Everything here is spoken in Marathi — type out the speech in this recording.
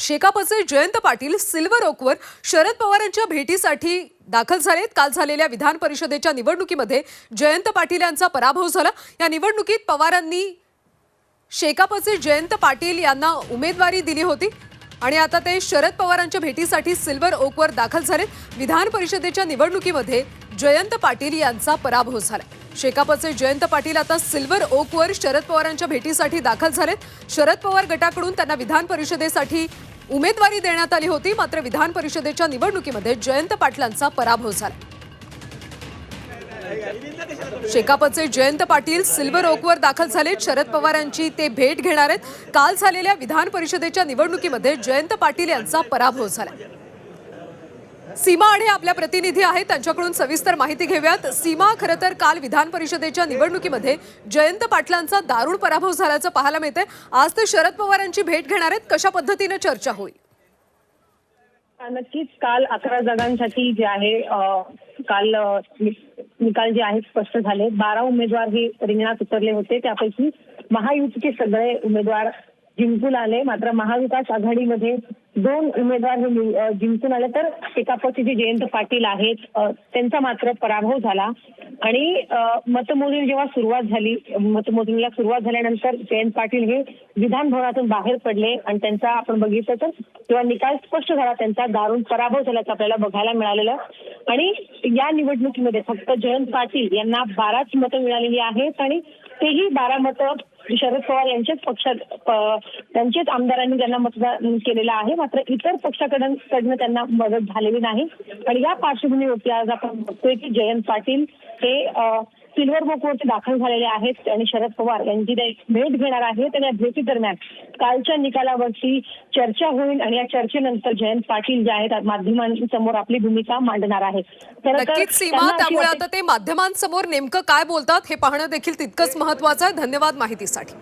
शेकापचे जयंत पाटील सिल्वर ओकवर शरद पवारांच्या भेटीसाठी दाखल झालेत। काल झालेल्या विधान परिषदेच्या निवडणुकीमध्ये जयंत पाटील यांचा पराभव झाला। या निवडणुकीत पवारांनी शेकापचे जयंत पाटील यांना उमेदवारी दिली होती आणि आता ते शरद पवारांच्या भेटीसाठी सिल्वर ओकवर दाखल झालेत। विधान परिषदेच्या निवडणुकीमध्ये जयंत पाटील यांचा पराभव झाला। शेकापचे जयंत पाटील आता सिल्वर ओकवर शरद पवारांच्या भेटीसाठी दाखल झालेत। शरद पवार गटाकडून त्यांना विधान परिषदेसाठी उमेदवारी देण्यात आली होती, मात्र विधान परिषदेच्या निवडणुकीमध्ये जयंत पाटलांचा पराभव झाला। शेकापचे जयंत पाटील सिल्वर ओकवर दाखल झालेत। शरद पवारांची ते भेट घेणार आहेत। काल झालेल्या विधान परिषदेच्या निवडणुकीमध्ये जयंत पाटील यांचा पराभव झाला। सीमा आढे आपल्या प्रतिनिधी आहेत, त्यांच्याकडून सविस्तर माहिती घेऊयात। सीमा, खरं तर काल विधान परिषदेच्या निवडणुकीमध्ये जयंत पाटलांचा दारुण पराभव झाल्याचं पाहायला मिळतंय। आज ते शरद पवारांची भेट घेणार आहेत, कशा पद्धतीने चर्चा होईल? नक्कीच काल 11 जागांसाठी जे आहे काल निकाल जे आहे स्पष्ट झाले। 12 उमेदवार हे रिंगणात उतरले होते, त्यापैकी महायुतीचे सगळे उमेदवार जिंकून आले। मात्र महाविकास आघाडीमध्ये 2 उमेदवार हे जिंकून आले, तर शेकापचे जे जयंत पाटील आहेत त्यांचा मात्र पराभव झाला। आणि मतमोजणी जेव्हा सुरुवात झाली, मतमोजणीला सुरुवात झाल्यानंतर जयंत पाटील हे विधान भवनातून बाहेर पडले आणि त्यांचा आपण बघितलं तर तेव्हा निकाल स्पष्ट झाला, त्यांचा दारुण पराभव झाल्याचं आपल्याला बघायला मिळालेलं। आणि या निवडणुकीमध्ये फक्त जयंत पाटील यांना 12च मतं मिळालेली आहेत आणि तेही 12 मतं शरद पवार यांच्याच पक्षात त्यांचेच आमदारांनी त्यांना मतदान केलेलं आहे, मात्र इतर पक्षाकडून त्यांना मदत झालेली नाही। आणि या पार्श्वभूमीवरती आज आपण बघतोय की जयंत पाटील हे सिल्वर ओकवरती दाखल झालेले आहेत आणि शरद पवार यांची भेट घेणार आहेत। आणि या भेटी दरम्यान कालच्या निकालावरती चर्चा होईल आणि या चर्चेनंतर जयंत पाटील जे आहेत माध्यमांसमोर आपली भूमिका मांडणार आहेत। नक्कीच सीमा, त्यामुळे आता ते माध्यमांसमोर नेमकं काय बोलतात हे पाहणं देखील तितकंच महत्त्वाचं आहे। धन्यवाद माहितीसाठी।